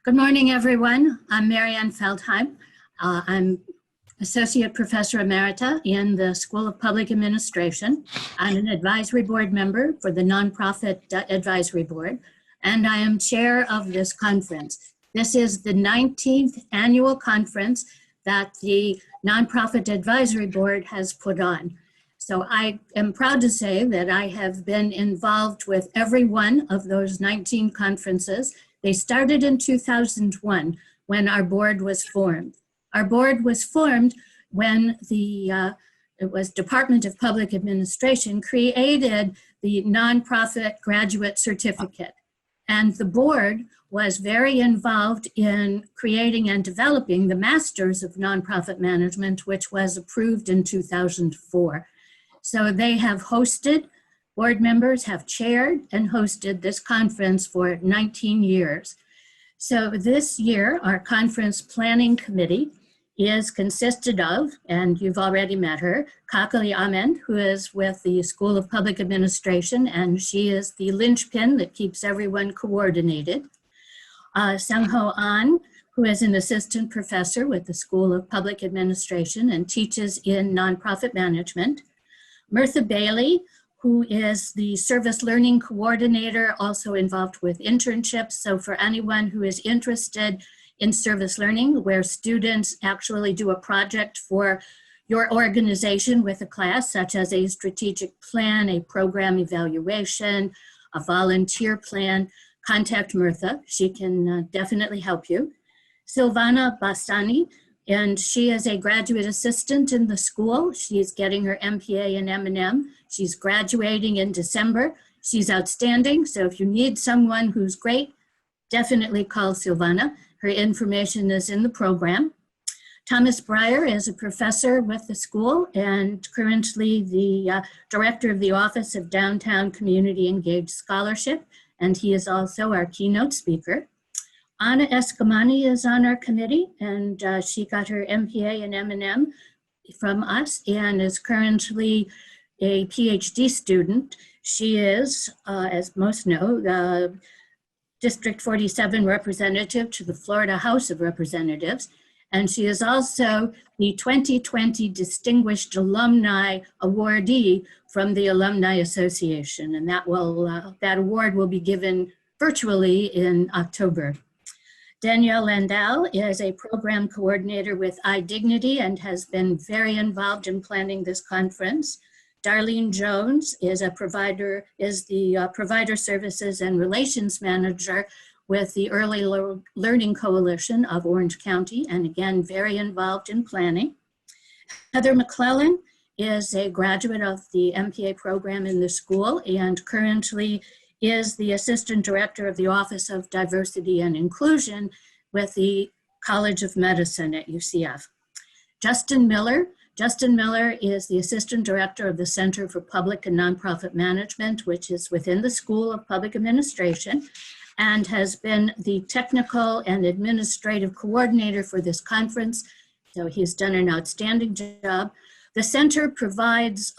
Good morning, everyone. I'm Ann Feldheim. I'm Associate Professor Emerita in the School of Public Administration. I'm an advisory board member for the Nonprofit Advisory Board, and I am chair of this conference. This is the 19th annual conference that the Nonprofit Advisory Board has put on. So I am proud to say that I have been involved with every one of those 19 conferences. They started in 2001 when our board was formed. Our board was formed when it was Department of Public Administration created the nonprofit graduate certificate. And the board was very involved in creating and developing the Masters of Nonprofit Management, which was approved in 2004. So they have hosted, board members have chaired and hosted this conference for 19 years. So this year, our conference planning committee is consisted of, and you've already met her, Kakali Ahmed, who is with the School of Public Administration, and she is the linchpin that keeps everyone coordinated. Sang-Ho An, who is an assistant professor with the School of Public Administration and teaches in nonprofit management. Mirtha Bailey, who is the service learning coordinator, also involved with internships. So for anyone who is interested in service learning, where students actually do a project for your organization with a class, such as a strategic plan, a program evaluation, a volunteer plan, contact Mirtha. She can definitely help you. Silvana Bastani, and she is a graduate assistant in the school. She's getting her MPA in M&M. She's graduating in December. She's outstanding, so if you need someone who's great, definitely call Silvana. Her information is in the program. Thomas Breyer is a professor with the school and currently the director of the Office of Downtown Community Engaged Scholarship, and he is also our keynote speaker. Anna Escamani is on our committee, and she got her MPA in M&M from us and is currently a PhD student. She is, as most know, the District 47 representative to the Florida House of Representatives, and she is also the 2020 Distinguished Alumni Awardee from the Alumni Association, and that award will be given virtually in October. Danielle Landau is a program coordinator with iDignity and has been very involved in planning this conference. Darlene Jones is the Provider Services and Relations Manager with the Early Learning Coalition of Orange County, and again, very involved in planning. Heather McClellan is a graduate of the MPA program in the school and currently is the Assistant Director of the Office of Diversity and Inclusion with the College of Medicine at UCF. Justin Miller is the Assistant Director of the Center for Public and Nonprofit Management, which is within the School of Public Administration, and has been the technical and administrative coordinator for this conference. So he's done an outstanding job. The center provides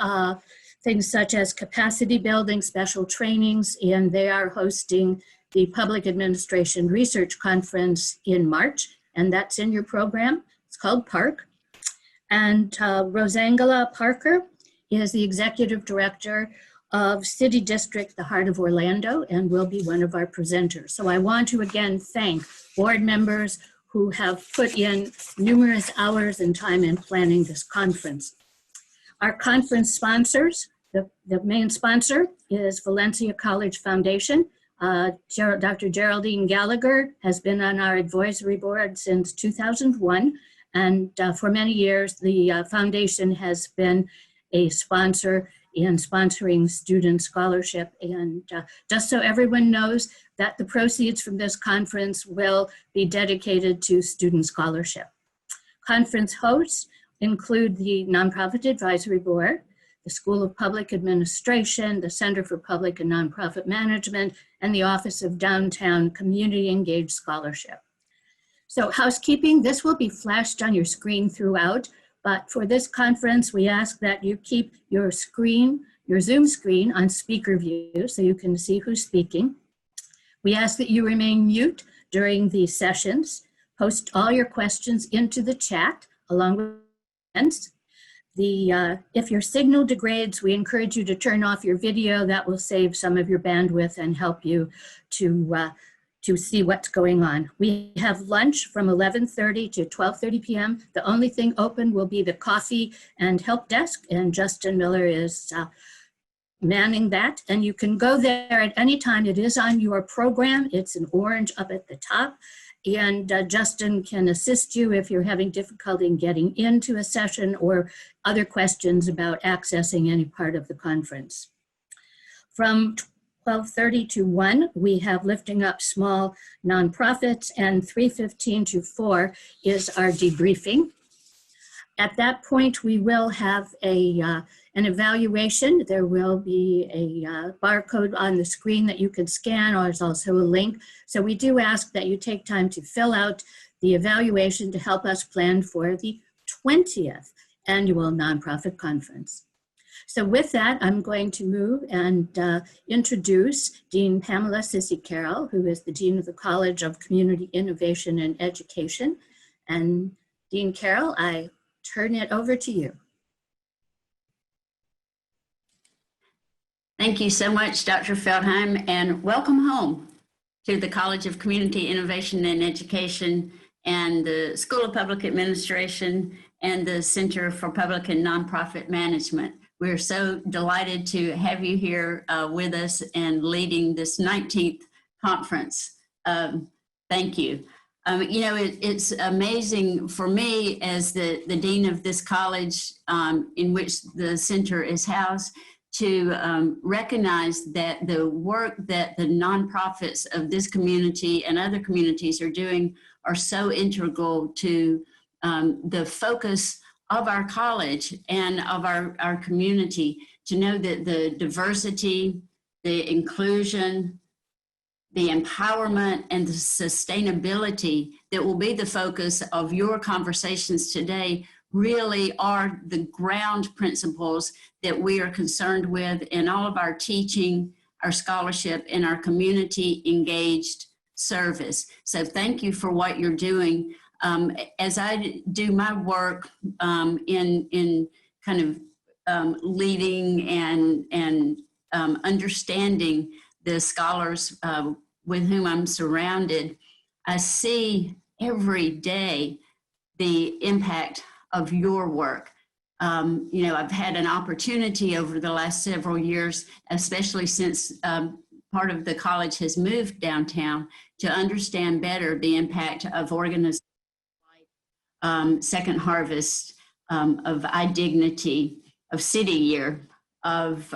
things such as capacity building, special trainings, and they are hosting the Public Administration Research Conference in March, and that's in your program. It's called PARC. And Rosangela Parker is the Executive Director of City District, the Heart of Orlando, and will be one of our presenters. So I want to again thank board members who have put in numerous hours and time in planning this conference. Our conference sponsors, the main sponsor is Valencia College Foundation. Dr. Geraldine Gallagher has been on our advisory board since 2001. And for many years, the foundation has been a sponsor in sponsoring student scholarship. And just so everyone knows that the proceeds from this conference will be dedicated to student scholarship. Conference hosts include the Nonprofit Advisory Board, the School of Public Administration, the Center for Public and Nonprofit Management, and the Office of Downtown Community Engaged Scholarship. So housekeeping, this will be flashed on your screen throughout, but for this conference, we ask that you keep your screen, your Zoom screen on speaker view so you can see who's speaking. We ask that you remain mute during these sessions. Post all your questions into the chat along with comments. If your signal degrades, we encourage you to turn off your video. That will save some of your bandwidth and help you to see what's going on. We have lunch from 11:30 to 12:30 p.m. The only thing open will be the coffee and help desk, and Justin Miller is manning that. And you can go there at any time. It is on your program. It's in orange up at the top. And Justin can assist you if you're having difficulty in getting into a session or other questions about accessing any part of the conference. From 12:30 to 1, we have Lifting Up Small Nonprofits, and 3:15 to 4 is our debriefing. At that point, we will have an evaluation. There will be a barcode on the screen that you can scan, or there's also a link. So we do ask that you take time to fill out the evaluation to help us plan for the 20th Annual Nonprofit Conference. So with that, I'm going to move and introduce Dean Pamela Carroll, who is the Dean of the College of Community Innovation and Education. And Dean Carroll, I turn it over to you. Thank you so much, Dr. Feldheim, and welcome home to the College of Community Innovation and Education and the School of Public Administration and the Center for Public and Nonprofit Management. We're so delighted to have you here with us and leading this 19th conference. Thank you. You know, it's amazing for me as the dean of this college in which the center is housed to recognize that the work that the nonprofits of this community and other communities are doing are so integral to the focus of our college and of our community, to know that the diversity, the inclusion, the empowerment, and the sustainability that will be the focus of your conversations today really are the ground principles that we are concerned with in all of our teaching, our scholarship, and our community engaged service. So thank you for what you're doing. As I do my work in kind of leading and understanding the scholars with whom I'm surrounded, I see every day the impact of your work. You know, I've had an opportunity over the last several years, especially since part of the college has moved downtown, to understand better the impact of organizations like Second Harvest, of iDignity, of City Year, of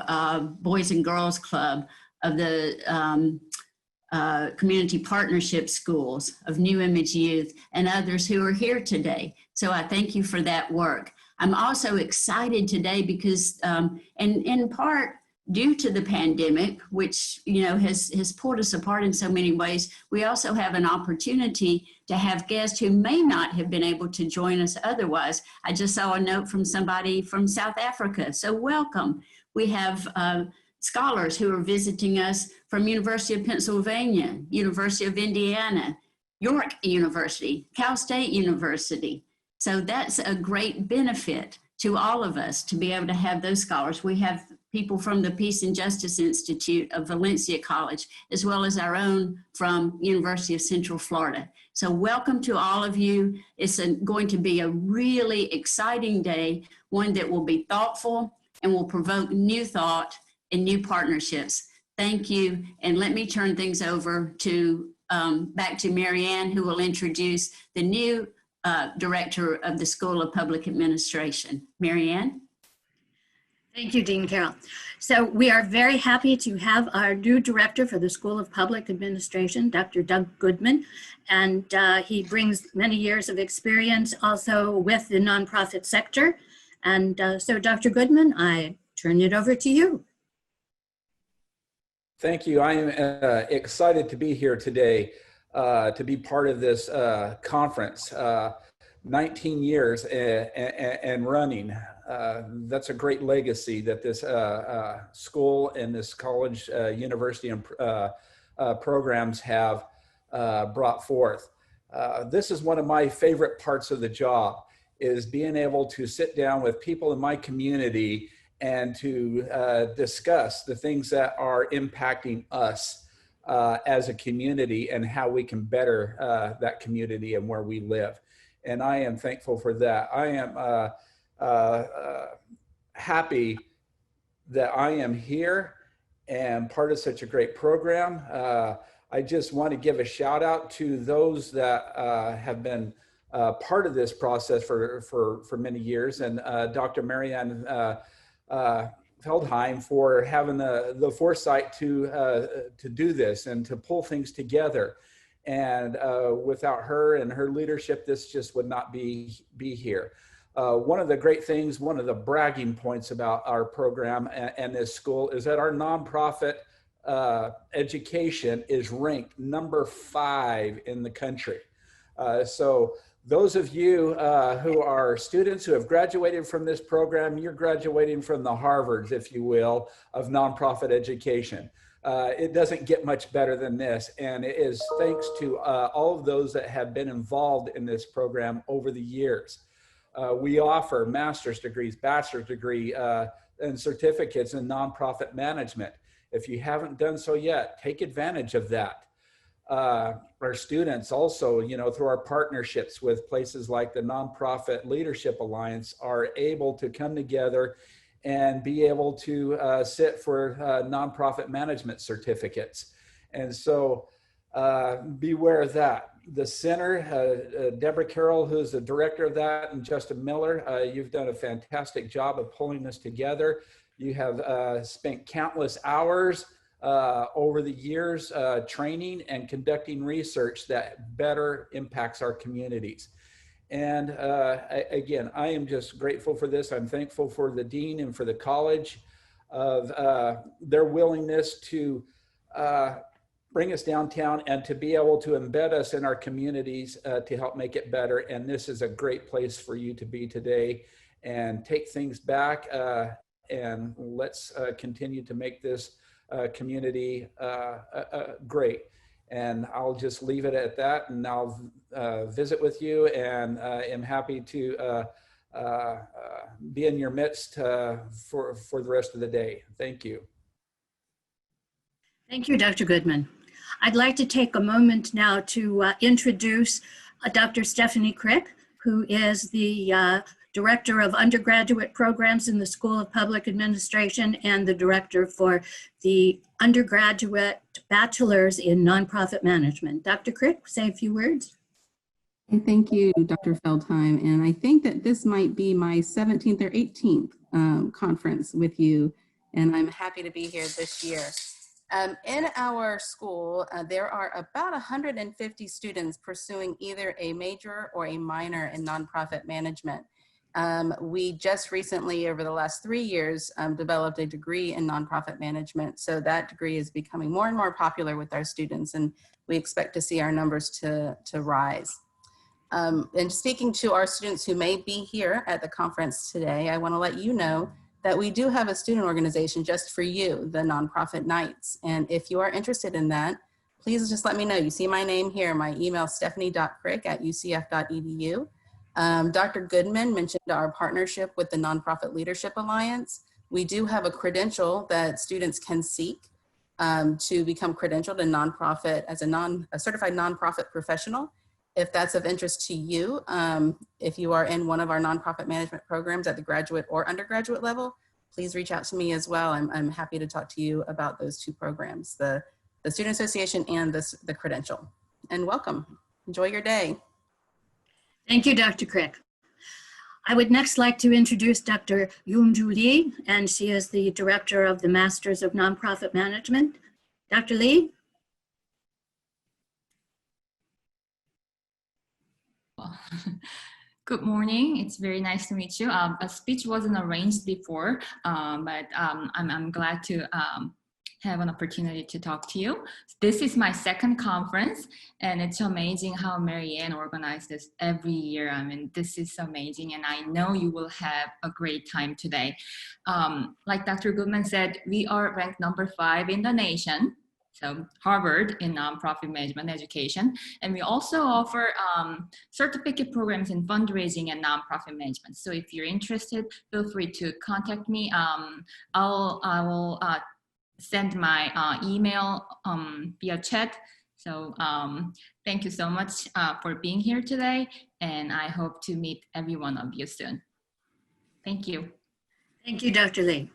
Boys and Girls Club, of the community partnership schools, of New Image Youth, and others who are here today. So I thank you for that work. I'm also excited today because, and in part due to the pandemic, which has pulled us apart in so many ways, we also have an opportunity to have guests who may not have been able to join us otherwise. I just saw a note from somebody from South Africa, so welcome. We have scholars who are visiting us from University of Pennsylvania, University of Indiana, York University, Cal State University. So that's a great benefit to all of us to be able to have those scholars. We have people from the Peace and Justice Institute of Valencia College, as well as our own from University of Central Florida. So welcome to all of you. It's going to be a really exciting day, one that will be thoughtful and will provoke new thought and new partnerships. Thank you. And let me turn things over to back to Mary Ann, who will introduce the new director of the School of Public Administration. Mary Ann? Thank you, Dean Carroll. So we are very happy to have our new director for the School of Public Administration, Dr. Doug Goodman, and he brings many years of experience also with the nonprofit sector. And so Dr. Goodman, I turn it over to you. Thank you. I am excited to be here today to be part of this conference. 19 years and running. That's a great legacy that this school and this college, university, and programs have brought forth. This is one of my favorite parts of the job, is being able to sit down with people in my community and to discuss the things that are impacting us as a community and how we can better that community and where we live. And I am thankful for that. I am happy that I am here and part of such a great program. I just want to give a shout out to those that have been part of this process for many years, and Dr. Ann Feldheim for having the foresight to do this and to pull things together. And without her and her leadership, this just would not be here. One of the great things, one of the bragging points about our program and this school is that our nonprofit education is ranked number 5 in the country. So those of you who are students who have graduated from this program, you're graduating from the Harvards, if you will, of nonprofit education. It doesn't get much better than this, and it is thanks to all of those that have been involved in this program over the years. We offer master's degrees, bachelor's degree, and certificates in nonprofit management. If you haven't done so yet, take advantage of that. Our students also, through our partnerships with places like the Nonprofit Leadership Alliance, are able to come together and be able to sit for nonprofit management certificates. And so beware of that. The center, Deborah Carroll, who's the director of that, and Justin Miller, you've done a fantastic job of pulling this together. You have spent countless hours over the years training and conducting research that better impacts our communities. And again, I am just grateful for this. I'm thankful for the dean and for the college of their willingness to bring us downtown and to be able to embed us in our communities to help make it better. And this is a great place for you to be today and take things back and let's continue to make this community great. And I'll just leave it at that, and I'll visit with you, and am happy to be in your midst for the rest of the day. Thank you. Thank you, Dr. Goodman. I'd like to take a moment now to introduce Dr. Stephanie Crick, who is the Director of Undergraduate Programs in the School of Public Administration and the Director for the Undergraduate Bachelor's in Nonprofit Management. Dr. Crick, say a few words. Thank you, Dr. Feldheim. And I think that this might be my 17th or 18th conference with you, and I'm happy to be here this year. In our school, there are about 150 students pursuing either a major or a minor in nonprofit management. We just recently, over the last 3 years, developed a degree in nonprofit management. So that degree is becoming more and more popular with our students, and we expect to see our numbers to rise. And speaking to our students who may be here at the conference today, I want to let you know that we do have a student organization just for you, the Nonprofit Nights. And if you are interested in that, please just let me know. You see my name here, my email, stephanie.crick@ucf.edu. Dr. Goodman mentioned our partnership with the Nonprofit Leadership Alliance. We do have a credential that students can seek to become credentialed in nonprofit as a certified nonprofit professional. If that's of interest to you, if you are in one of our nonprofit management programs at the graduate or undergraduate level, please reach out to me as well. I'm happy to talk to you about those two programs, the Student Association and the credential. And welcome. Enjoy your day. Thank you, Dr. Crick. I would next like to introduce Dr. Yoonju Lee, and she is the Director of the Masters of Nonprofit Management. Dr. Lee? Good morning. It's very nice to meet you. A speech wasn't arranged before, but I'm glad to have an opportunity to talk to you. This is my second conference, and it's amazing how Mary Ann organized this every year. I mean, this is amazing, and I know you will have a great time today. Like Dr. Goodman said, we are ranked number 5 in the nation. So Harvard in nonprofit management education. And we also offer certificate programs in fundraising and nonprofit management. So if you're interested, feel free to contact me. I will send my email via chat. So thank you so much for being here today. And I hope to meet every one of you soon. Thank you. Thank you, Dr. Lee.